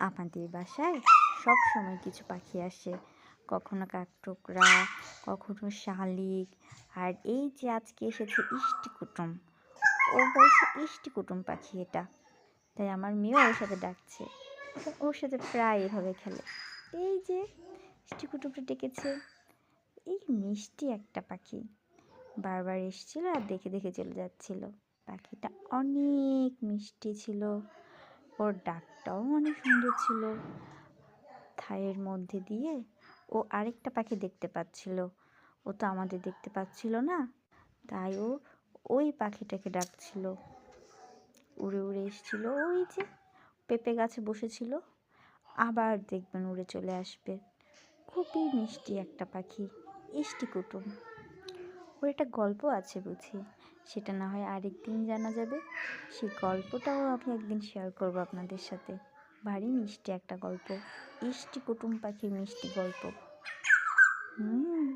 আমাদের বাসায় সব সময় কিছু পাখি আসে, কখনো কাঠঠোকরা, কখনো শালিক। আর এই যে আজকে এসেছে ইষ্টি কুটুম, ও বলছে ইষ্টি কুটুম পাখি এটা। তাই আমার মেয়েও ওর সাথে ডাকছে, ওর সাথে প্রায় এভাবে খেলে। এই যে ইষ্টি কুটুমটা ডেকেছে, এই মিষ্টি একটা পাখি বারবার এসেছিল আর দেখে দেখে চলে যাচ্ছিল। পাখিটা অনেক মিষ্টি ছিল, ওর ডাকটাও অনেক সুন্দর ছিল। থায়ের মধ্যে দিয়ে ও আরেকটা পাখি দেখতে পাচ্ছিল, ও তো আমাদের দেখতে পাচ্ছিল না, তাই ও ওই পাখিটাকে ডাকছিল। উড়ে উড়ে এসেছিল, ওই যে পেঁপে গাছে বসেছিল, আবার দেখবেন উড়ে চলে আসবে। খুবই মিষ্টি একটা পাখি, ইষ্টি কুটুম। ওর একটা গল্প আছে বুঝি, সেটা না হয় আরেকদিন জানা যাবে। সেই গল্পটাও আমি একদিন শেয়ার করবো আপনাদের সাথে। ভারী মিষ্টি একটা গল্প, ইষ্টি কুটুম পাখির মিষ্টি গল্প। হুম।